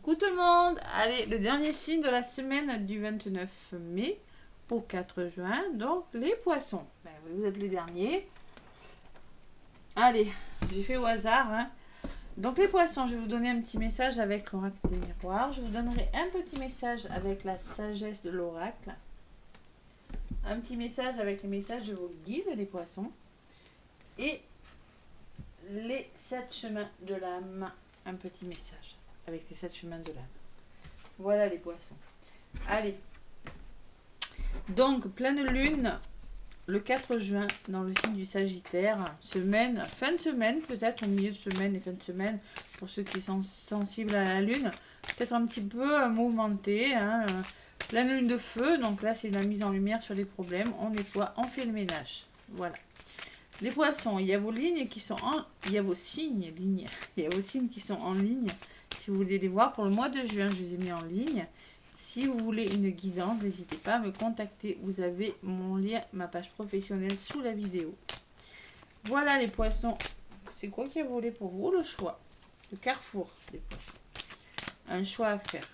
Coucou tout le monde. Allez, le dernier signe de la semaine du 29 mai au 4 juin, donc les poissons. Ben oui, vous êtes les derniers. Allez, j'ai fait au hasard. Hein. Donc les poissons, je vais vous donner un petit message avec l'oracle des miroirs. Je vous donnerai un petit message avec la sagesse de l'oracle. Un petit message avec les messages de vos guides, les poissons. Et les 7 chemins de l'âme. Un petit message avec les 7 chemins de l'âme. Voilà les poissons. Allez. Donc, pleine lune, le 4 juin, dans le signe du Sagittaire. Semaine, fin de semaine, peut-être, au milieu de semaine et fin de semaine, pour ceux qui sont sensibles à la lune. Peut-être un petit peu mouvementé. Hein. Pleine lune de feu, donc là, c'est la mise en lumière sur les problèmes. On nettoie, on fait le ménage. Voilà. Les poissons, il y a vos lignes qui sont en... Il y a vos signes, lignes. Il y a vos signes qui sont en ligne. Si vous voulez les voir, pour le mois de juin, je les ai mis en ligne. Si vous voulez une guidance, n'hésitez pas à me contacter. Vous avez mon lien, ma page professionnelle sous la vidéo. Voilà les poissons. C'est quoi qui a volé pour vous? Le choix. Le carrefour des poissons. Un choix à faire.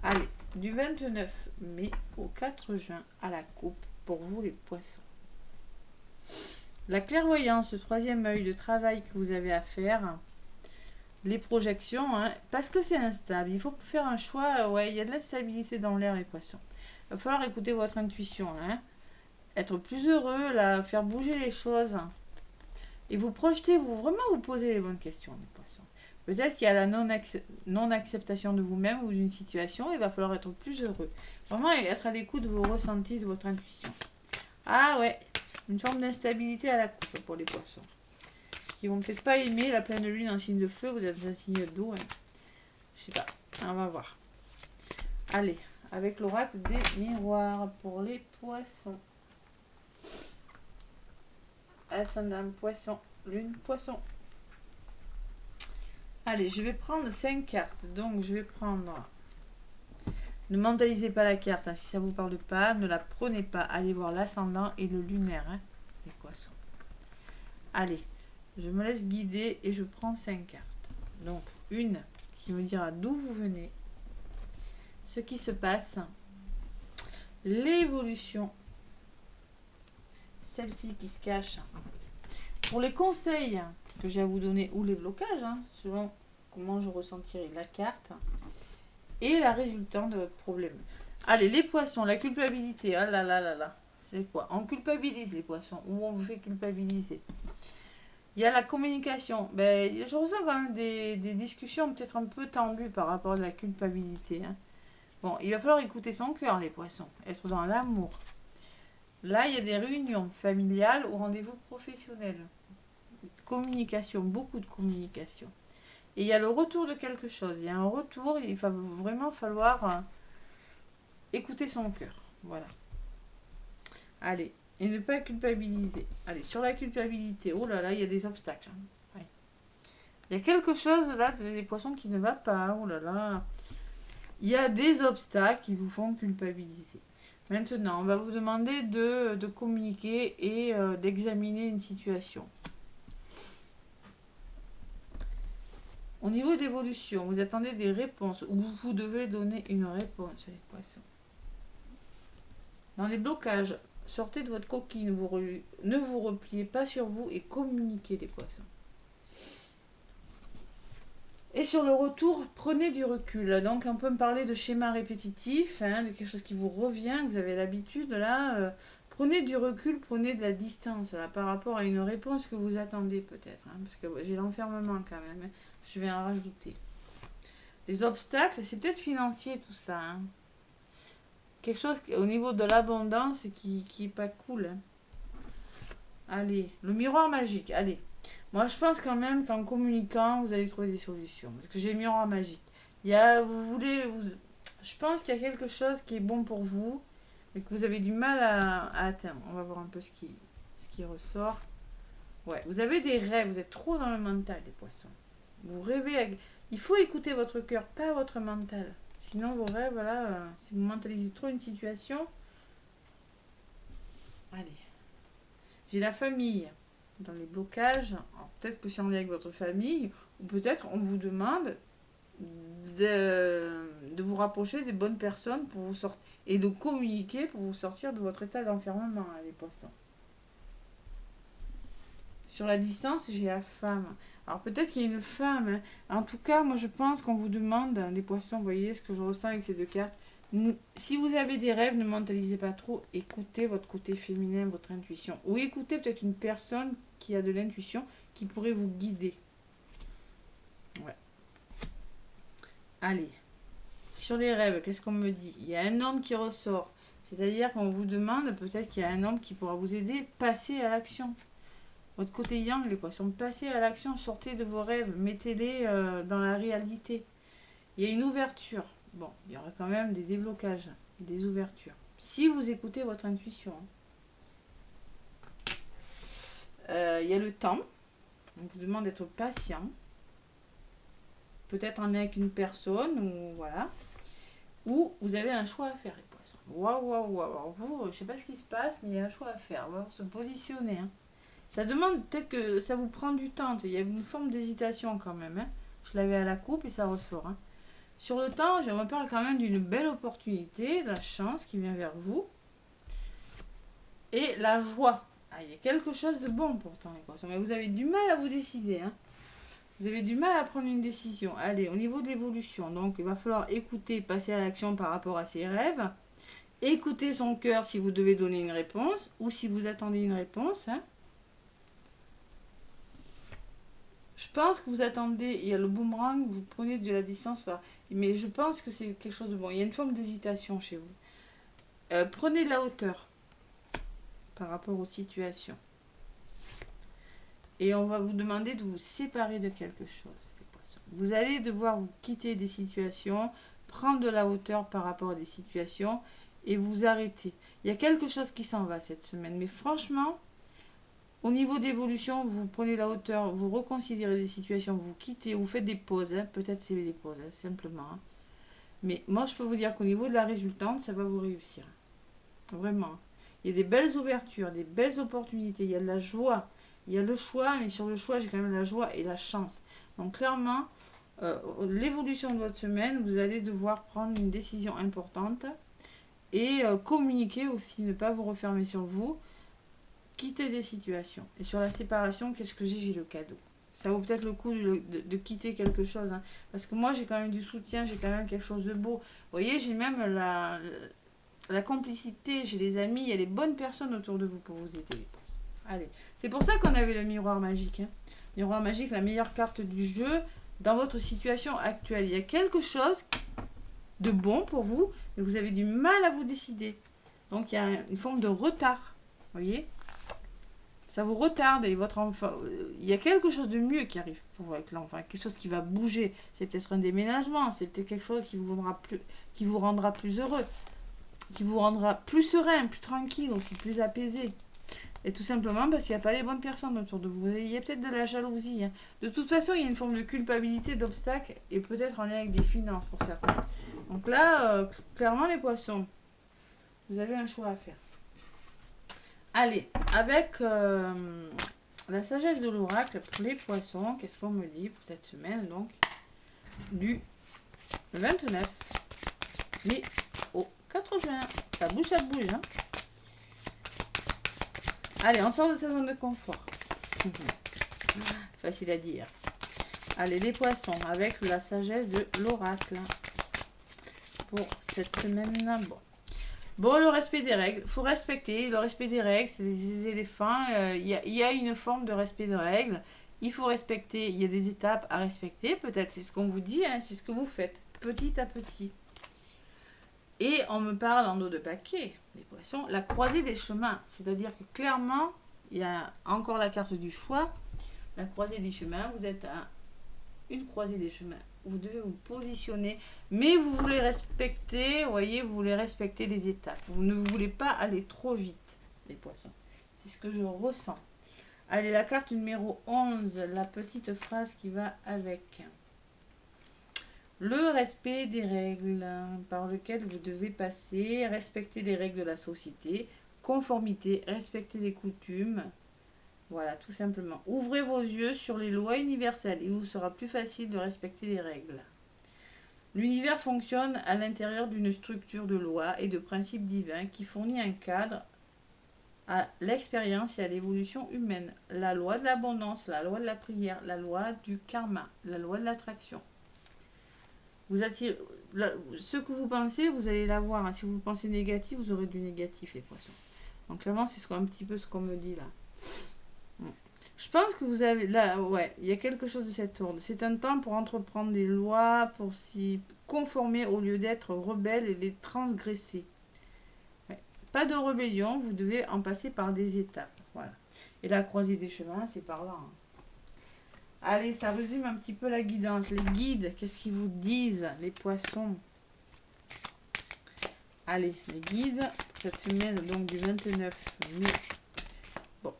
Allez, du 29 mai au 4 juin à la coupe pour vous les poissons. La clairvoyance, le troisième œil, le travail que vous avez à faire, les projections, hein, parce que c'est instable. Il faut faire un choix. Ouais, il y a de l'instabilité dans l'air, les poissons. Il va falloir écouter votre intuition. Hein, être plus heureux, là, faire bouger les choses. Et vous projetez, vous vraiment vous posez les bonnes questions, les poissons. Peut-être qu'il y a la non-acceptation de vous-même ou d'une situation. Il va falloir être plus heureux. Vraiment être à l'écoute de vos ressentis, de votre intuition. Ah ouais. Une forme d'instabilité à la coupe pour les poissons. Qui vont peut-être pas aimer la pleine lune en signe de feu. Vous êtes un signe d'eau. Hein. Je sais pas. On va voir. Allez. Avec l'oracle des miroirs pour les poissons. Ascendant poisson. Lune poisson. Allez. Je vais prendre 5 cartes. Donc je vais prendre... Ne mentalisez pas la carte, hein. Si ça ne vous parle pas, ne la prenez pas. Allez voir l'ascendant et le lunaire, hein, les poissons. Allez, je me laisse guider et je prends 5 cartes. Donc, une qui me dira d'où vous venez, ce qui se passe, l'évolution, celle-ci qui se cache. Pour les conseils que j'ai à vous donner, ou les blocages, hein, selon comment je ressentirai la carte, et la résultante de votre problème. Allez, les poissons, la culpabilité. Ah là là là là. C'est quoi? On culpabilise les poissons. Ou on vous fait culpabiliser. Il y a la communication. Ben, je ressens quand même des discussions peut-être un peu tendues par rapport à la culpabilité. Hein. Bon, il va falloir écouter son cœur, les poissons. Être dans l'amour. Là, il y a des réunions familiales ou rendez-vous professionnels. Communication, beaucoup de communication. Et il y a le retour de quelque chose. Il y a un retour, il va vraiment falloir écouter son cœur. Voilà. Allez. Et ne pas culpabiliser. Allez, sur la culpabilité. Oh là là, il y a des obstacles. Ouais. Il y a quelque chose là, des poissons qui ne va pas. Oh là là. Il y a des obstacles qui vous font culpabiliser. Maintenant, on va vous demander de communiquer et d'examiner une situation. Au niveau d'évolution, vous attendez des réponses ou vous devez donner une réponse, les poissons. Dans les blocages, sortez de votre coquille, ne vous repliez pas sur vous et communiquez, les poissons. Et sur le retour, prenez du recul. Donc on peut me parler de schéma répétitif, hein, de quelque chose qui vous revient, que vous avez l'habitude, là. Prenez du recul, prenez de la distance là, par rapport à une réponse que vous attendez peut-être. Hein, parce que j'ai l'enfermement quand même. Hein. Je vais en rajouter. Les obstacles, c'est peut-être financier tout ça. Hein. Quelque chose au niveau de l'abondance qui est pas cool. Hein. Allez, le miroir magique. Allez. Moi, je pense quand même qu'en communiquant, vous allez trouver des solutions. Parce que j'ai le miroir magique. Il y a, je pense qu'il y a quelque chose qui est bon pour vous, mais que vous avez du mal à atteindre. On va voir un peu ce qui ressort. Ouais, vous avez des rêves. Vous êtes trop dans le mental, les poissons. Vous rêvez. Il faut écouter votre cœur, pas votre mental. Sinon, vos rêves, là, si vous mentalisez trop une situation... Allez. J'ai la famille dans les blocages. Alors, peut-être que c'est en lien avec votre famille, ou peut-être on vous demande de vous rapprocher des bonnes personnes pour vous sortir et de communiquer pour vous sortir de votre état d'enfermement, hein, les poissons. Sur la distance, j'ai la femme. Alors peut-être qu'il y a une femme. Hein. En tout cas, moi je pense qu'on vous demande, les poissons, vous voyez ce que je ressens avec ces deux cartes. Si vous avez des rêves, ne mentalisez pas trop. Écoutez votre côté féminin, votre intuition. Ou écoutez peut-être une personne qui a de l'intuition qui pourrait vous guider. Ouais. Allez. Sur les rêves, qu'est-ce qu'on me dit? Il y a un homme qui ressort. C'est-à-dire qu'on vous demande, peut-être qu'il y a un homme qui pourra vous aider, passez à l'action. Votre côté yang, les poissons, passez à l'action, sortez de vos rêves, mettez-les dans la réalité. Il y a une ouverture. Bon, il y aura quand même des déblocages, des ouvertures. Si vous écoutez votre intuition. Il y a le temps. On vous demande d'être patient. Peut-être en avec une personne, ou voilà. Ou vous avez un choix à faire, les poissons. Waouh, waouh, waouh. Vous, je ne sais pas ce qui se passe, mais il y a un choix à faire. On va se positionner. Hein. Ça demande peut-être que ça vous prend du temps. Il y a une forme d'hésitation quand même. Hein. Je l'avais à la coupe et ça ressort. Hein. Sur le temps, je me parle quand même d'une belle opportunité, de la chance qui vient vers vous. Et la joie. Ah, il y a quelque chose de bon pourtant, les poissons. Mais vous avez du mal à vous décider. Hein. Vous avez du mal à prendre une décision. Allez, au niveau de l'évolution, donc il va falloir écouter, passer à l'action par rapport à ses rêves. Écoutez son cœur si vous devez donner une réponse ou si vous attendez une réponse. Hein. Je pense que vous attendez, il y a le boomerang, vous prenez de la distance, mais je pense que c'est quelque chose de bon. Il y a une forme d'hésitation chez vous. Prenez de la hauteur par rapport aux situations. Et on va vous demander de vous séparer de quelque chose, les poissons. Vous allez devoir vous quitter des situations, prendre de la hauteur par rapport à des situations et vous arrêter. Il y a quelque chose qui s'en va cette semaine, mais franchement, au niveau d'évolution, vous prenez la hauteur, vous reconsidérez des situations, vous quittez, vous faites des pauses, hein, peut-être c'est des pauses, hein, simplement. Hein. Mais moi, je peux vous dire qu'au niveau de la résultante, ça va vous réussir. Vraiment. Il y a des belles ouvertures, des belles opportunités, il y a de la joie, il y a le choix, mais sur le choix, j'ai quand même la joie et la chance. Donc clairement, l'évolution de votre semaine, vous allez devoir prendre une décision importante et communiquer aussi, ne pas vous refermer sur vous. Quitter des situations. Et sur la séparation, qu'est-ce que j'ai le cadeau. Ça vaut peut-être le coup de quitter quelque chose. Hein. Parce que moi, j'ai quand même du soutien, j'ai quand même quelque chose de beau. Vous voyez, j'ai même la complicité, j'ai des amis, il y a des bonnes personnes autour de vous pour vous aider. Allez, c'est pour ça qu'on avait le miroir magique. Hein. Miroir magique, la meilleure carte du jeu dans votre situation actuelle. Il y a quelque chose de bon pour vous, mais vous avez du mal à vous décider. Donc, il y a une forme de retard. Vous voyez ? Ça vous retarde et votre enfant, il y a quelque chose de mieux qui arrive pour vous avec l'enfant, quelque chose qui va bouger. C'est peut-être un déménagement, c'est peut-être quelque chose qui vous rendra plus heureux, qui vous rendra plus serein, plus tranquille aussi, plus apaisé. Et tout simplement parce qu'il n'y a pas les bonnes personnes autour de vous. Il y a peut-être de la jalousie. Hein. De toute façon, il y a une forme de culpabilité, d'obstacle et peut-être en lien avec des finances pour certains. Donc là, clairement les poissons, vous avez un choix à faire. Allez, avec la sagesse de l'oracle pour les poissons, qu'est-ce qu'on me dit pour cette semaine, donc, du 29 mai au 4 juin. Ça bouge, hein. Allez, on sort de sa zone de confort. Facile à dire. Allez, les poissons, avec la sagesse de l'oracle. Pour cette semaine, bon. Bon, le respect des règles, il faut respecter le respect des règles, c'est des éléphants, il y a une forme de respect de règles, il faut respecter, il y a des étapes à respecter, peut-être c'est ce qu'on vous dit, hein, c'est ce que vous faites, petit à petit. Et on me parle en dos de paquet, les poissons, la croisée des chemins, c'est-à-dire que clairement, il y a encore la carte du choix, la croisée des chemins, vous êtes à une croisée des chemins. Vous devez vous positionner, mais vous voulez respecter, vous voyez, vous voulez respecter les étapes. Vous ne voulez pas aller trop vite, les poissons. C'est ce que je ressens. Allez, la carte numéro 11, la petite phrase qui va avec. Le respect des règles par lesquelles vous devez passer, respecter les règles de la société, conformité, respecter les coutumes. Voilà, tout simplement. Ouvrez vos yeux sur les lois universelles. Il vous sera plus facile de respecter les règles. L'univers fonctionne à l'intérieur d'une structure de lois et de principes divins qui fournit un cadre à l'expérience et à l'évolution humaine. La loi de l'abondance, la loi de la prière, la loi du karma, la loi de l'attraction. Vous attirez, ce que vous pensez, vous allez l'avoir. Si vous pensez négatif, vous aurez du négatif, les poissons. Donc clairement, c'est un petit peu ce qu'on me dit là. Je pense que vous avez là, ouais, il y a quelque chose de cet ordre. C'est un temps pour entreprendre des lois, pour s'y conformer au lieu d'être rebelle et les transgresser. Ouais. Pas de rébellion, vous devez en passer par des étapes. Voilà. Et la croisée des chemins, c'est par là. Hein. Allez, ça résume un petit peu la guidance. Les guides, qu'est-ce qu'ils vous disent, les poissons? Allez, les guides, cette semaine, donc du 29 mai. Bon.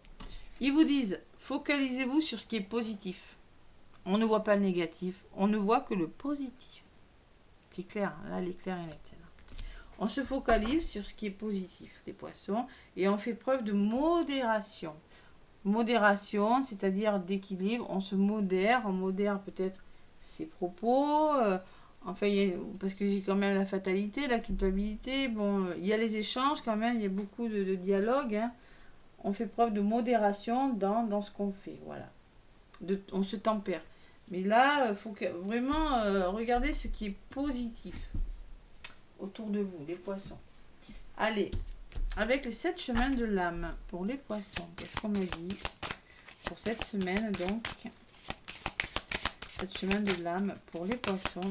Ils vous disent, focalisez-vous sur ce qui est positif. On ne voit pas le négatif, on ne voit que le positif. C'est clair, là, elle est claire et nette. On se focalise sur ce qui est positif, les poissons, et on fait preuve de modération. Modération, c'est-à-dire d'équilibre, on se modère, on modère peut-être ses propos, enfin, parce que j'ai quand même la fatalité, la culpabilité, bon, il y a les échanges quand même, il y a beaucoup de dialogue, hein. On fait preuve de modération dans ce qu'on fait, voilà. On se tempère. Mais là, il faut vraiment regarder ce qui est positif autour de vous, les poissons. Allez, avec les 7 chemins de l'âme pour les poissons, qu'est-ce qu'on me dit pour cette semaine, donc 7 chemins de l'âme pour les poissons.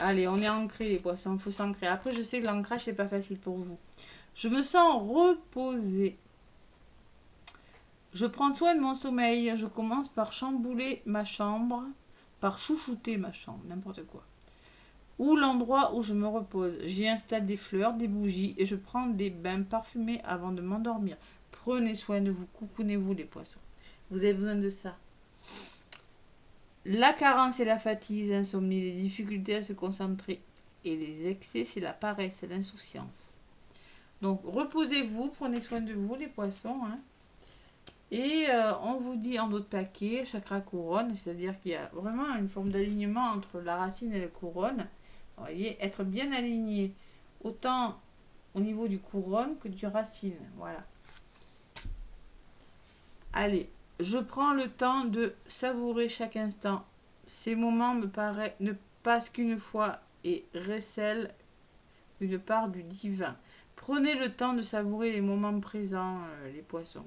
Allez, on est ancré les poissons, il faut s'ancrer. Après, je sais que l'ancrage, c'est pas facile pour vous. Je me sens reposée. Je prends soin de mon sommeil. Je commence par chambouler ma chambre, par chouchouter ma chambre, n'importe quoi. Ou l'endroit où je me repose. J'y installe des fleurs, des bougies et je prends des bains parfumés avant de m'endormir. Prenez soin de vous, coucounez-vous les poissons. Vous avez besoin de ça. La carence et la fatigue, l'insomnie, les difficultés à se concentrer et les excès, c'est la paresse et l'insouciance. Donc reposez-vous, prenez soin de vous les poissons. Hein. Et on vous dit en d'autres paquets, chakra couronne, c'est-à-dire qu'il y a vraiment une forme d'alignement entre la racine et la couronne. Vous voyez, être bien aligné, autant au niveau du couronne que du racine. Voilà. Allez, je prends le temps de savourer chaque instant. Ces moments ne passent qu'une fois et recèlent une part du divin. Prenez le temps de savourer les moments présents, les poissons.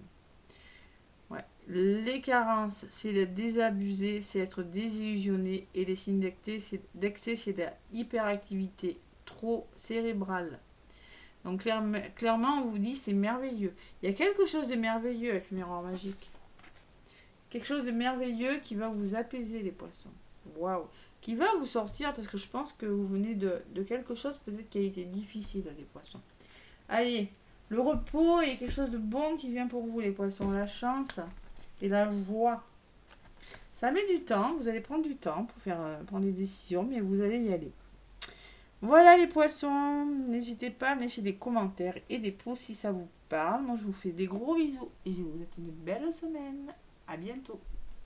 Ouais. Les carences, c'est d'être désabusé, c'est être désillusionné. Et les signes d'excès, c'est de la hyperactivité trop cérébrale. Donc clairement, on vous dit c'est merveilleux. Il y a quelque chose de merveilleux avec le miroir magique. Quelque chose de merveilleux qui va vous apaiser les poissons. Waouh. Qui va vous sortir parce que je pense que vous venez de quelque chose peut-être qui a été difficile les poissons. Allez, le repos est quelque chose de bon qui vient pour vous les poissons. La chance et la joie. Ça met du temps, vous allez prendre du temps pour prendre des décisions, mais vous allez y aller. Voilà les poissons, n'hésitez pas à me laisser des commentaires et des pouces si ça vous parle. Moi je vous fais des gros bisous et je vous souhaite une belle semaine. À bientôt.